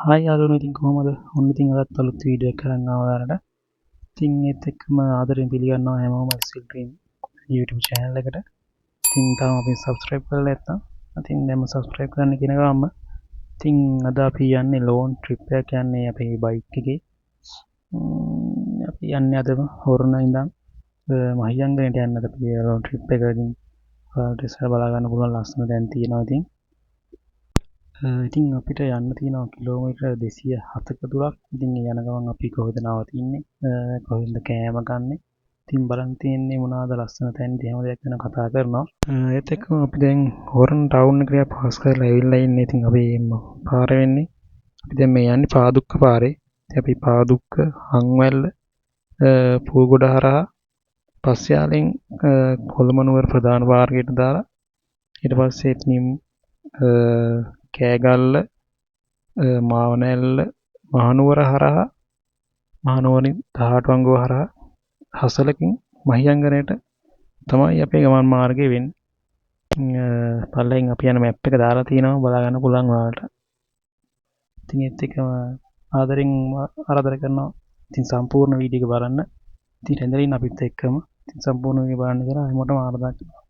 Hi යාළුවනේ, ඉතින් කොහමද? ඔන්න ඉතින් අදත් අලුත් වීඩියෝ එකක් අරන් ආවා ඔයාලට. ඉතින් ඒත් එක්කම ආදරෙන් පිළිගන්නවා හැමෝම SL Dream YouTube channel එකට. ඉතින් තාම අපි subscribe කරලා නැත්නම් ඉතින් දැන්ම subscribe කරන්න කියන ගමන්ම ඉතින් අද අපි යන්නේ ලෝන් trip එකක් යන්නේ අපේ බයික් එකේ. අපි යන්නේ අද හොරණ ඉඳන් මහියංගනට යන්න අපි ලෝන් trip එක. ඉතින් ඔයාලට ඉස්සර බලා ගන්න පුළුවන් ලස්සන දැන් තියෙනවා ඉතින්. ඉතින් අපිට යන්න තියෙනවා කිලෝමීටර් 207ක දුරක්. ඉතින් යන ගමන් අපි කොහෙද නවතින්නේ, කොහෙන්ද කෑම ගන්නෙ, ඉතින් බලන්න තියෙන්නේ මොනවාද ලස්සන තැන් එහෙම දෙයක් ගැන කතා කරනවා. ඒත් එක්කම අපි දැන් හොරන් ටවුන් එකට පාස් කරලා ඇවිල්ලා ඉන්නේ. ඉතින් අපි පාර වෙන්නේ අපි දැන් මේ යන්නේ පාදුක්ක පාරේ. ඉතින් අපි පාදුක්ක හංවැල්ල පූගොඩ හරහා පස්යාලෙන් කොළඹ ප්‍රධාන මාර්ගයට දාලා ඊට පස්සේ එතනින් කෑගල්ල මාවනැල්ල මහනුවර හරහා මහනුවරින් 18 වංගුව හරහා හසලකින් මහියංගනයට තමයි අපේ ගමන් මාර්ගය වෙන්නේ. පල්ලෙන් අපි යන මැප් එක දාලා තියෙනවා, බලා ගන්න පුළුවන් ඔයාලට. ඉතින් ඒත් එක්කම ආදරෙන් ආරාධනා කරනවා ඉතින් සම්පූර්ණ වීඩියෝ එක බලන්න. ඉතින් රැඳෙන්න අපිත් එක්කම ඉතින් සම්පූර්ණ වීඩියෝ බලන්න කියලා හැමෝටම ආරාධනා කරනවා.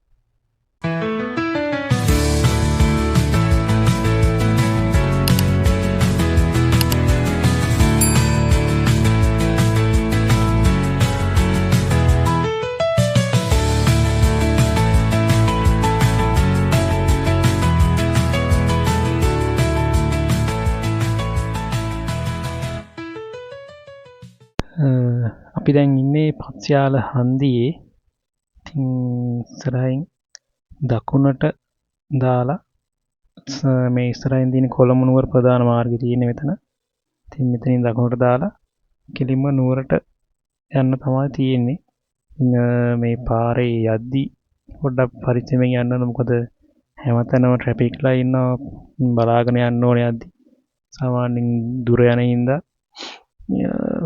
අපි දැන් ඉන්නේ පස්යාල හන්දියේ. ඉතින් ඉස්සරහින් දකුණට දාලා මේ ඉස්සරහින් තියෙන කොළඹ නුවර ප්‍රධාන මාර්ගය තියෙන්නේ මෙතන. ඉතින් මෙතනින් දකුණට දාලා කෙලින්ම නුවරට යන්න තමයි තියෙන්නේ. ඉතින් මේ පාරේ යද්දි පොඩ්ඩක් පරිස්සමෙන් යන්න ඕන, මොකද හැමතැනම ට්‍රැෆික් ලා ඉන්නවා. බලාගෙන යන්න ඕනේ යද්දි. සාමාන්‍යයෙන් දුර යන හින්දා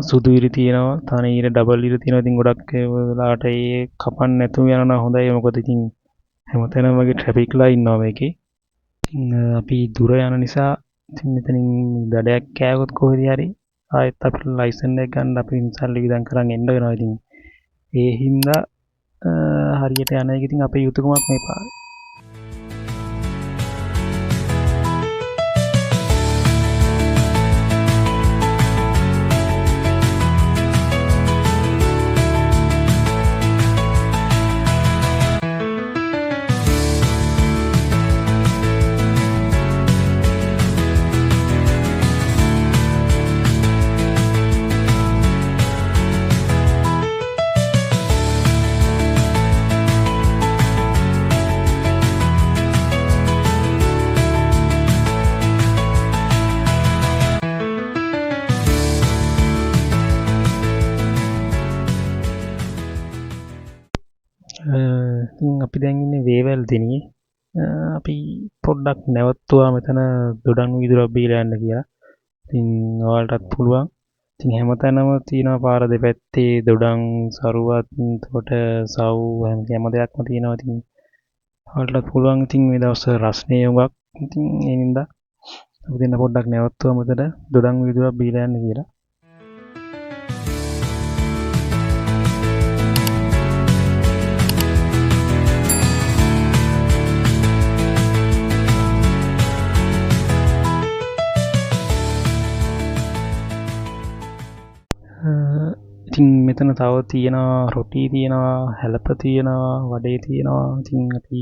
සුදු ඉරි තියෙනවා, තනි ඉරි ඩබල් ඉරි තියෙනවා. ඉතින් ගොඩක් වෙලාවට ඒ කපන්න නැතුව යනවා හොඳයි, මොකද ඉතින් හැමතැනම වගේ ට්‍රැෆික් ලා ඉන්නවා මේකේ. ඉතින් අපි දුර යන නිසා ඉතින් මෙතනින් දඩයක් කෑවොත් කොහෙද හරි ආයෙත් අපිට ලයිසන් එක ගන්න අපි ඉන්සල්ලි විදන් කරන් එන්න වෙනවා. ඉතින් ඒ හින්දා හරියට යන එක ඉතින් අපේ යුතුයකමක් මේ පාරේ. ඉතින් අපි දැන් ඉන්නේ වේවැල් දිනියේ. අපි පොඩ්ඩක් නැවතුවා මෙතන දොඩම් වීදුරුවක් බීලා යන්න කියලා. ඉතින් ඔයාලටත් පුළුවන්. ඉතින් හැමතැනම තියෙනවා පාර දෙපැත්තේ දොඩම් සරුවත්, එතකොට සව් හැම දෙයක්ම තියෙනවා. ඉතින් ඔයාලටත් පුළුවන්. ඉතින් මේ දවස් රස්නේ උගක්. ඉතින් ඒ නින්දා අපි දෙන්න පොඩ්ඩක් නැවතුවා මෙතන දොඩම් වීදුරුවක් බීලා යන්න කියලා. ඉතින් මෙතන තව තියෙනවා රොටි තියෙනවා, හැලප තියෙනවා, වඩේ තියෙනවා. ඉතින් අපි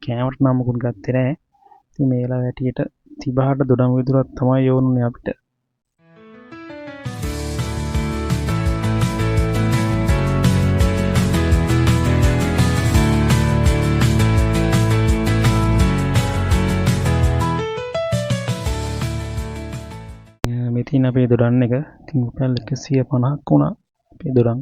කෑමට නම් මොකුත් ගත්තේ නැහැ. ඉතින් මේලා වැටියට 38ට දොඩම් වීදුරුවක් තමයි ඕනුනේ අපිට. මෙතින් අපේ දොඩම් එක ඉතින් රුපියල් 150ක් වුණා අපේ දොඩම්.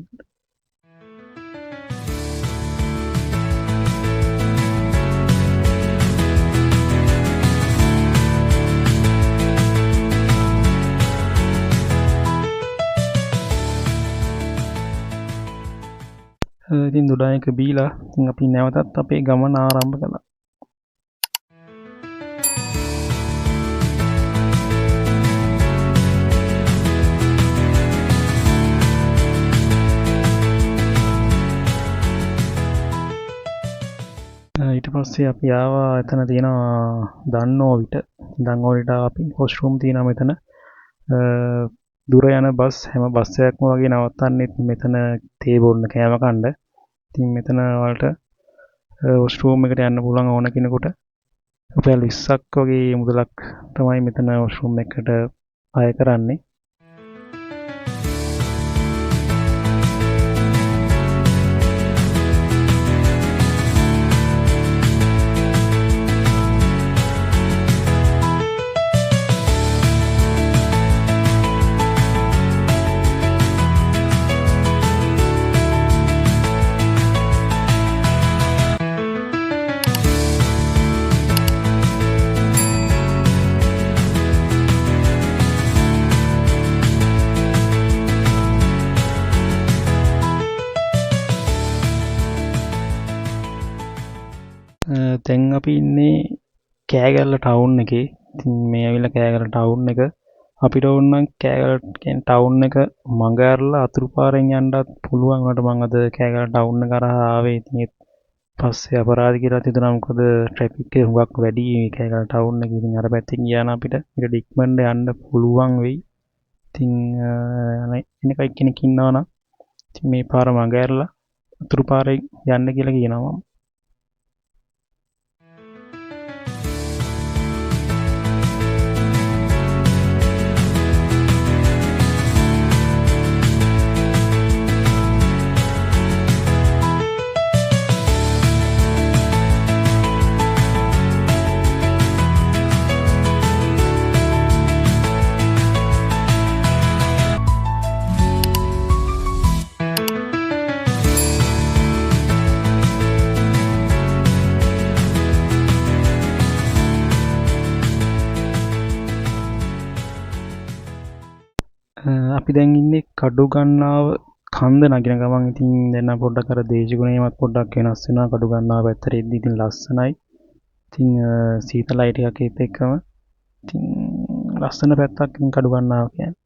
ඉතින් දොඩම් එක බීලා ඉතින් අපි නැවතත් අපේ ගමන ආරම්භ කළා. ඊට පස්සේ අපි ආවා එතන තියෙනවා දන්නෝවිට. දන්නෝවිට අපි වොෂ්රූම් තියෙනවා මෙතන. දුර යන බස් හැම බස් එකක්ම වගේ නවත්තන්නෙත් මෙතන තේ බොන්න කෑම කන්න. ඉතින් මෙතන වලට වොෂ්රූම් එකට යන්න පුළුවන් ඕන කෙනෙකුට. රුපියල් 20ක් වගේ මුදලක් තමයි මෙතන වොෂ්රූම් එකට අය කරන්නේ. දැන් අපි ඉන්නේ කෑගල්ල ටවුන් එකේ. ඉතින් මේ ඇවිල්ලා කෑගල්ල ටවුන් එක අපිට ඕන නම් කෑගල්ල කියන්නේ ටවුන් එක මඟ ඇරලා අතුරු පාරෙන් යන්නත් පුළුවන්. උනට මම අද කෑගල්ල ටවුන් එක කරා ආවේ. ඉතින් පස්සේ අපරාධ කියලා හිතුණා. මොකද ට්‍රැෆික් එක හුඟක් වැඩි කෑගල්ල ටවුන් එකේ. ඉතින් අර පැත්තෙන් ගියා නම් අපිට ඊට ඉක්මනට යන්න පුළුවන් වෙයි. ඉතින් එනකයි කෙනෙක් ඉන්නවා නම් ඉතින් මේ පාර මඟ ඇරලා අතුරු පාරෙන් යන්න කියලා කියනවා මම. අපි දැන් ඉන්නේ කඩුගන්නාව කන්ද නගින ගමන්. ඉතින් දැන් පොඩ්ඩක් අර දේශගුණයමත් පොඩ්ඩක් වෙනස් වෙනවා කඩුගන්නාව පැත්තට එද්දි. ඉතින් ලස්සනයි. ඉතින් සීතලයි ටිකක් ඒත් එක්කම. ඉතින් ලස්සන පැත්තක් ඉතින් කඩුගන්නාව කියන්නේ.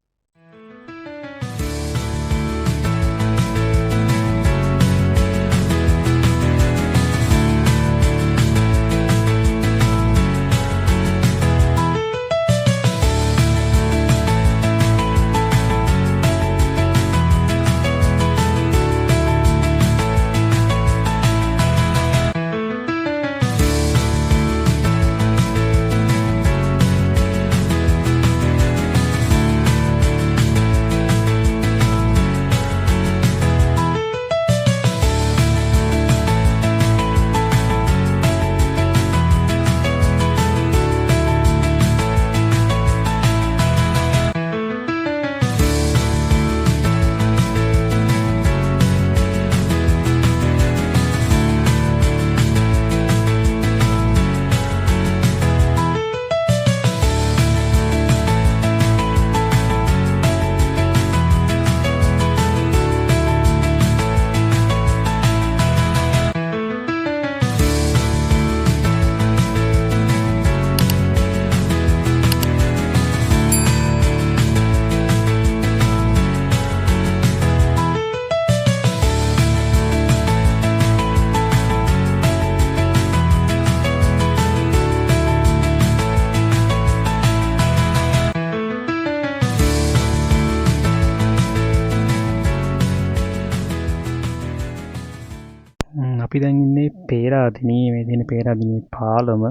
අපි දැන් ඉන්නේ පේරාදෙණියේ. මේ තියෙන පේරාදෙණියේ පාලම.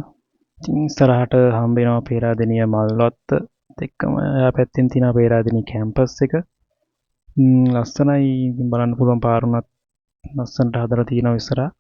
ඉතින් ඉස්සරහට හම්බ වෙනවා පේරාදෙණිය මල්වත්ත. එක්කම එහා පැත්තෙන් තියෙනවා පේරාදෙණිය කැම්පස් එක. ලස්සනයි. ඉතින් බලන්න පුළුවන් පාරුණත් ලස්සනට හදලා තියෙනවා ඉස්සරහ.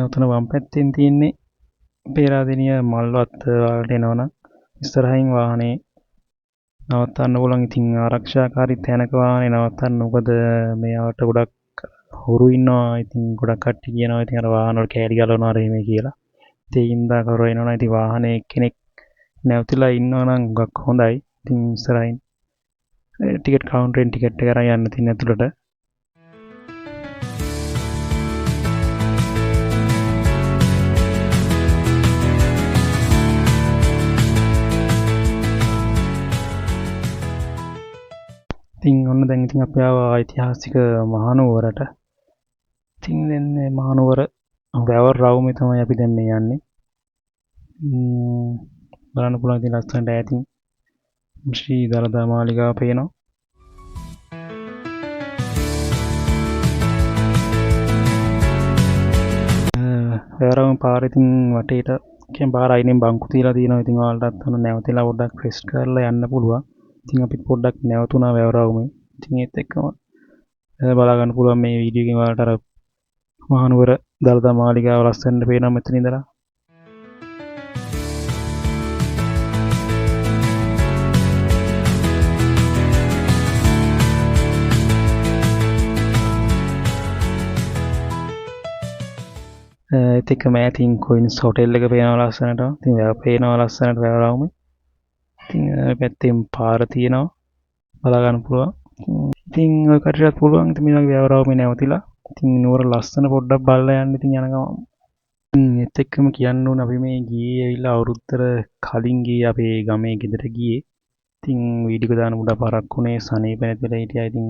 ඔතන වම් පැත්තෙන් තියෙන්නේ පේරාදෙණිය මල්වත්ත වලට එනවනම් ඉස්සරහින් වාහනේ නවත්තන්න පුළුවන්. ඉතින් ආරක්ෂාකාරී තැනක වාහනේ නවත්තන්න. මොකද මේවට ගොඩක් හොරු ඉන්නවා. ඉතින් ගොඩක් කට්ටිය කියනවා ඉතින් අර වාහන වල කෑලි ගලවනවා අර එහෙම කියලා. ඒ හින්දා කවුරු එනවනම් ඉතින් වාහනේ කෙනෙක් නැවතිලා ඉන්නවා නම් ගොඩක් හොඳයි. ඉතින් ඉස්සරහින් ටිකට් කවුන්ටරෙන් ටිකට් එක අරන් යන්න තියෙන ඇතුළට. ඉතින් ඔන්න දැන් ඉතින් අපි ආවා ඓතිහාසික මහනුවරට. ඉතින් දැන් මේ මහනුවර වැවර රවුමේ තමයි අපි දැන් මේ යන්නේ. බලන්න පුළුවන් ඉතින් ලස්සනට ඈතින් ශ්‍රී දළදා මාලිගාව පේනවා. වැවරම පාරේ ඉතින් වටේට කියන පාර අයිනෙන් බංකු තියලා තියෙනවා. ඉතින් ඔයාලටත් ඔන්න නැවතිලා පොඩ්ඩක් රෙස්ට් කරලා යන්න පුළුවන්. ඉතින් අපිත් පොඩ්ඩක් නැවතුණා වැවරවුමේ. ඉතින් ඒත් එක්කම බලා ගන්න පුළුවන් මේ වීඩියෝ එකෙන් ඔයාලට අර මහනුවර දළදා මාලිගාව ලස්සනට පේනවා මෙතන ඉඳලා. ඒත් එක්කම ඈතින් කොයින්ස් හොටෙල් එක පේනවා ලස්සනට. ඉතින් වැව පේනවා ලස්සනට වැවරවුමේ. ඉතින් පැත්තෙන් පාර තියෙනවා බලා ගන්න පුළුවන්. ඉතින් ඔය කටටත් පුළුවන් ඉතින් මේ වගේ වැවරවුමේ නැවතිලා ඉතින් නුවර ලස්සන පොඩ්ඩක් බලලා යන්න ඉතින් යන ගමන්. ඒත් එක්කම කියන්න ඕන අපි මේ ගියේ ඇවිල්ලා අවුරුද්දට කලින් ගියේ අපේ ගමේ ගෙදර ගියේ. ඉතින් වීඩියෝ එක දාන්න පොඩ්ඩක් පරක්කු වුණේ සනීප නැතිලා හිටියා. ඉතින්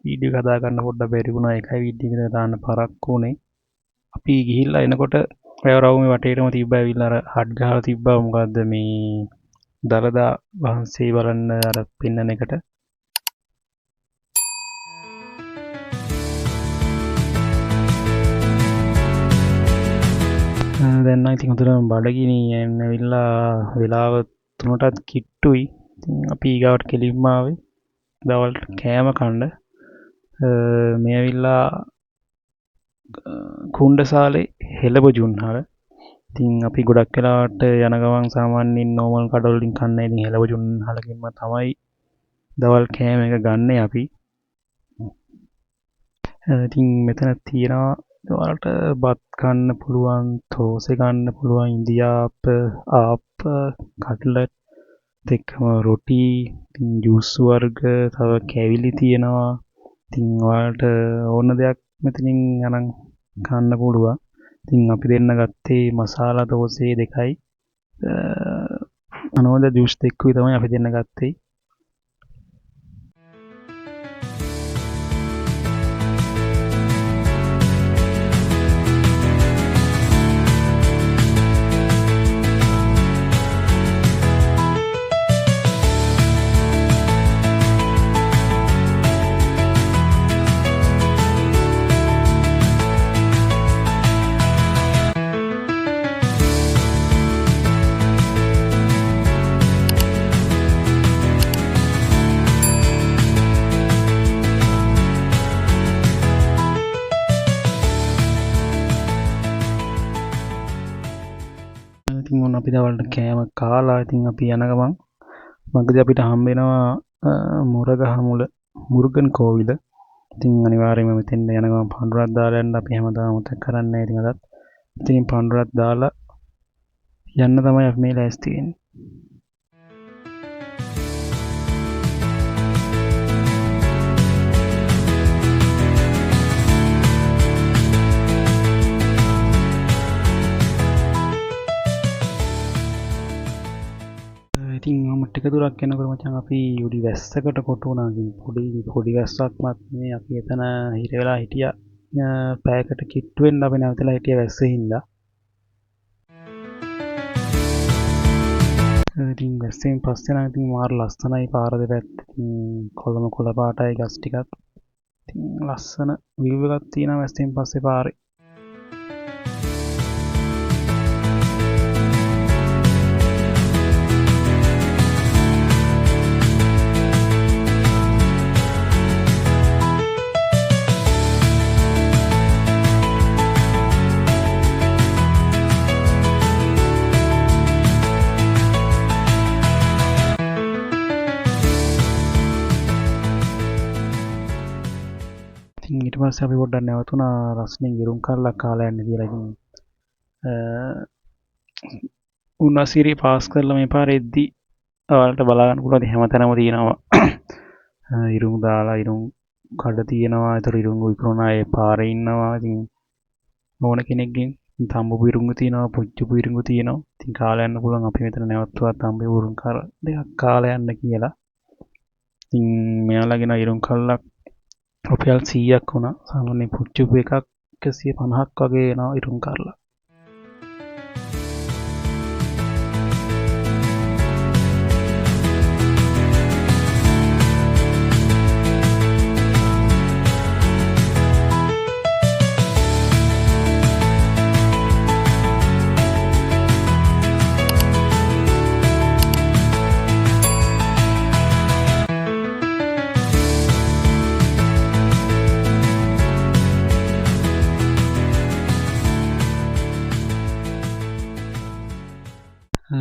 වීඩියෝ එක හදා ගන්න පොඩ්ඩක් බැරි වුණා. ඒකයි වීඩියෝ එක දාන්න පරක්කු වුණේ. අපි ගිහිල්ලා එනකොට වැවරවුමේ වටේටම තිබ්බා ඇවිල්ලා අර හට් ගහලා තිබ්බා මොකද්ද මේ දළදා වහන්සේ බලන්න අර පෙන්නන එකට. දැන් නම් ඉතින් හොඳටම බඩගිනි ඇවිල්ලා වෙලාව 3ටත් කිට්ටුයි. ඉතින් අපි ඊගාවට කෙලින්ම ආවේ දවල්ට කෑම කන්න. මේ ඇවිල්ලා කුණ්ඩසාලේ හෙළබජුන්හල. ඉතින් අපි ගොඩක් වෙලාවට යන ගමන් සාමාන්‍යයෙන් නෝමල් කඩවලින් කන්නේ. ඉතින් හෙළබජුන්හලකින්ම තමයි දවල් කෑම එක ගන්න අපි. ඉතින් මෙතන තියෙනවා ඔයාලට බත් ගන්න පුළුවන්, තෝසේ ගන්න පුළුවන්, ඉන්දියාප, ආප්ප, කට්ලට්, දෙකම රොටි, ඉතින් ජූස් වර්ග, තව කැවිලි තියෙනවා. ඉතින් ඔයාලට ඕන දෙයක් මෙතනින් අරන් කන්න පුළුවන්. ඉතින් අපි දෙන්න ගත්තේ මසාලා දෝසේ 2යි. අනෝද ජූස් 2කුයි තමයි අපි දෙන්න ගත්තේ. ඉතින් ඔන්න අපි දවල්ට කෑම කාලා ඉතින් අපි යන ගමන් මගදී අපිට හම්බ වෙනවා මොරගහමුල මුරුගන් කෝවිල. ඉතින් අනිවාර්යයෙන්ම මෙතෙන් යන ගමන් පඳුරක් දාලා යන්න අපි හැමදාම මතක් කරන්නේ නැහැ. ඉතින් අදත් ඉතින් පඳුරක් දාලා යන්න තමයි අපි මේ ලෑස්ති වෙන්නේ. ඉතින් මම ටික දුරක් යනකොට මචං අපි උඩි වැස්සකට කොටු වුණා. පොඩි වැස්සක්වත් නෙමෙයි. අපි එතන හිර වෙලා හිටියා. පැයකට කිට්ටු වෙන්න අපි නැවතලා හිටියා වැස්සේ හින්දා. ඉතින් වැස්සෙන් පස්සේ නම් ඉතින් මාර ලස්සනයි පාර දෙපැත්තේ. කොළම කොළ පාටයි ගස් ටිකක්. ඉතින් ලස්සන view එකක් තියෙනවා වැස්සෙන් පස්සේ පාරේ. ඊට පස්සේ අපි පොඩ්ඩක් නැවතුණා රස්නේ ගිරුම් කරලා කාලා යන්න කියලා. ඉතින් උණසිරි පාස් කරලා මේ පාර එද්දි ඔයාලට බලා ගන්න පුළුවන් හැමතැනම තියෙනවා ඉරුම් දාලා ඉරුම් කඩ තියෙනවා. ඒතර ඉරුම් විකුණන අය පාරේ ඉන්නවා. ඉතින් ඕන කෙනෙක්ගෙන් තඹපු ඉරුඟු තියෙනවා, පුච්චපු ඉරුඟු තියෙනවා. ඉතින් කාලා යන්න පුළුවන්. අපි මෙතන නැවතුවා තඹේ ඉරුම් කර දෙකක් කාලා යන්න කියලා. ඉතින් මෙයාලගෙන ඉරුම් කල්ලක් රුපියල් 100ක් වුණා. සාමාන්‍ය පුච්චපු එකක් 150ක් වගේ එනවා ඉරුම් කරලා.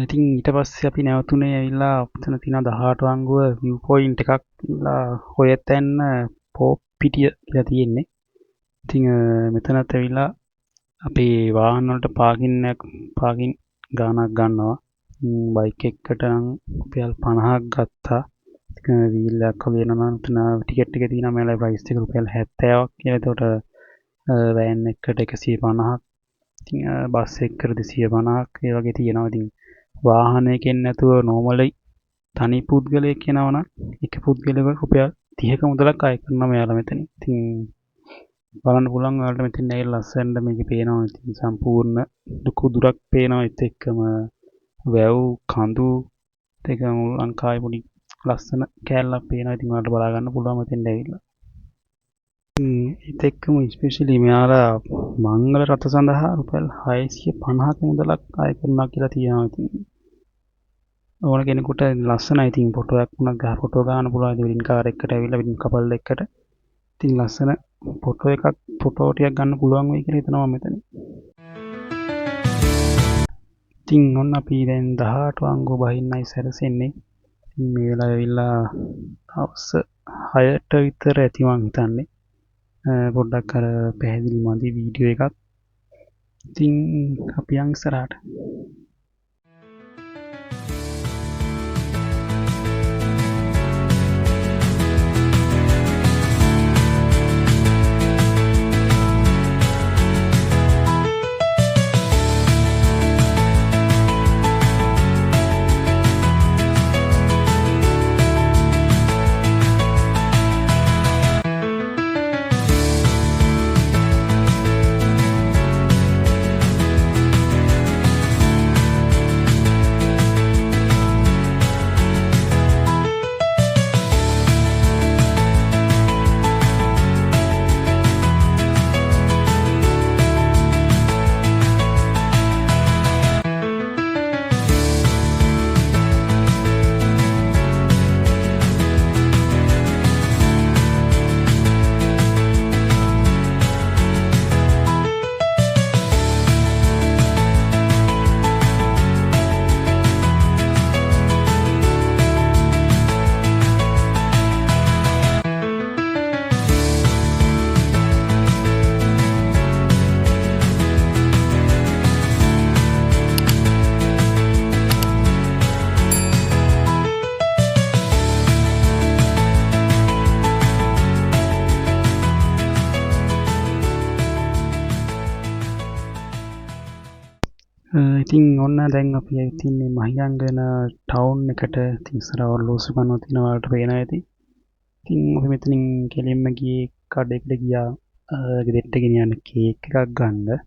ඉතින් ඊට පස්සේ අපි නැවතුනේ ඇවිල්ලා ඔතන තියෙන 18 වංගුව view point එකක් ඉල්ලා හොයතැන්න පොප්පිටිය කියලා තියෙන්නේ. ඉතින් මෙතනත් ඇවිල්ලා අපේ වාහන වලට පාකින් ගාණක් ගන්නවා. බයික් එකකට නම් රුපියල් 50ක් ගත්තා. වීල් එකක් වගේ නම මෙතන ටිකට් එක තියෙනවා මේලයි ප්‍රයිස් එක රුපියල් 70ක් කියලා. එතකොට වෑන් එකකට 150ක්. ඉතින් බස් එකකට 250ක් ඒ වගේ තියෙනවා. ඉතින් වාහනයකින් නැතුව නෝමලි තනි පුද්ගලයෙක් යනවා නම් එක පුද්ගලයෙකුට රුපියල් 30ක මුදලක් අය කරනවා මෙයාලා මෙතන. ඉතින් බලන්න පුළුවන් ඔයාලට මෙතන ඇවිල්ලා ලස්සනට මේකේ පේනවා. ඉතින් සම්පූර්ණ දුක දුරක් පේනවා. ඒත් එක්කම වැව් කඳු දෙකම ලංකාවේ පොඩි ලස්සන කෑල්ලක් පේනවා. ඉතින් ඔයාලට බලා ගන්න පුළුවන් මෙතෙන් ඇවිල්ලා. ඒත් එක්කම ස්පෙෂලි මෙයාලා මංගල රථ සඳහා රුපියල් 650ක මුදලක් අය කරනවා කියලා තියෙනවා. ඉතින් ඕන කෙනෙකුට ලස්සනයි. ඉතින් ෆොටෝ එකක් වුණා ගහ ෆොටෝ ගන්න පුළුවන්. ඉතින් විදින් කාර් එකකට ඇවිල්ලා විදින් කපල් එක්කට ඉතින් ලස්සන ෆොටෝ ටිකක් ගන්න පුළුවන් වෙයි කියලා හිතනවා මෙතන. ඉතින් ඔන්න අපි දැන් 18 වංගුව බහින්නයි සැරසෙන්නේ. ඉතින් මේ වෙලාව ඇවිල්ලා හවස 6ට විතර ඇති මං හිතන්නේ. පොඩ්ඩක් අර පැහැදිලි මදි වීඩියෝ එකක්. ඉතින් අපි යන් ඉස්සරහට. ඉතින් ඔන්න දැන් අපි ඇවිත් ඉන්නේ මහියංගන ටවුන් එකට. ඉතින් ඉස්සර ඔරලෝසු කනවා තියෙන වලට පේනවා ඇති. ඉතින් අපි මෙතනින් කෙලින්ම ගියේ කඩේකට ගියා ගෙදරට ගෙනියන්න කේක් එකක් ගන්න.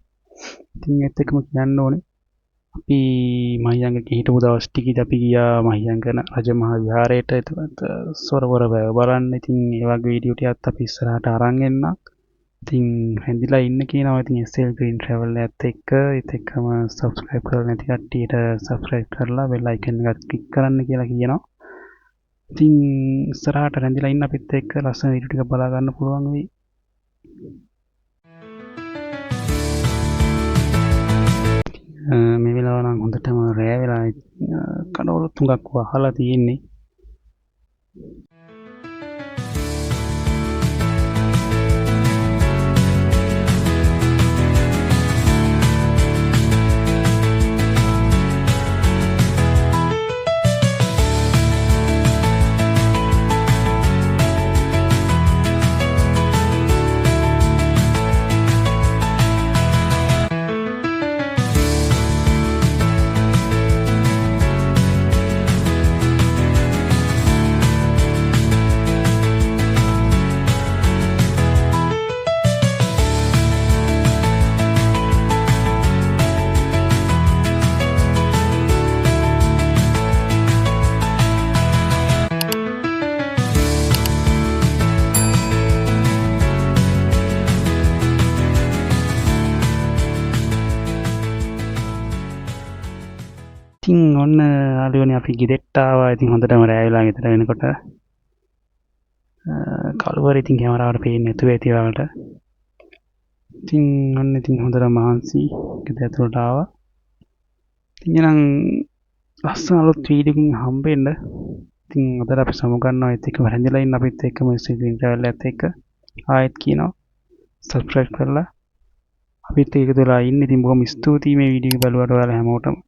ඉතින් ඒත් එක්කම කියන්න ඕනේ අපි මහියංගගේ හිටපු දවස් ටිකේදී අපි ගියා මහියංගන රජමහා විහාරයට. එතකොට සොරවර වැව බලන්න. ඉතින් ඒ වගේ වීඩියෝ ටිකක් අපි ඉස්සරහට අරන් එන්නම්. ඉතින් හැඳිලා ඉන්න කියනවා. ඉතින් SL Green Travel එකත් එක්ක ඒත් එක්කම subscribe කරලා නැති කට්ටියට subscribe කරලා bell icon එකත් click කරන්න කියලා කියනවා. ඉතින් ඉස්සරහට රැඳිලා ඉන්න අපිත් එක්ක ලස්සන වීඩියෝ ටික බලා ගන්න පුළුවන් වෙයි. මේ වෙලාව නම් හොඳටම රෑ වෙලා කඩවල තුඟක් වහලා තියෙන්නේ. ඉතින් ඔන්න යාළුවනේ අපි ගෙදෙට්ට ආවා. ඉතින් හොඳටම රෑ වෙලා ගෙදර වෙනකොට කළුවර ඉතින් කැමරාවට පේන්නේ නැතුව ඇති ඔයාලට. ඉතින් ඔන්න ඉතින් හොඳට මහන්සි ගෙදර ඇතුළට ආවා. ඉතින් එහෙනම් ලස්සන අලුත් වීඩියෝකින් හම්බෙන්න. ඉතින් අදට අපි සමුගන්නවා ඒත් එක්කම රැඳිලා ඉන්න අපිත් එක්කම ස්ට්‍රීම් ට්‍රැවල් එකත් එක්ක. ආයෙත් කියනවා සබ්ස්ක්‍රයිබ් කරලා අපිත් එකතු වෙලා ඉන්න. ඉතින් බොහොම ස්තුතියි මේ වීඩියෝ එක බලුවට ඔයාලා හැමෝටම.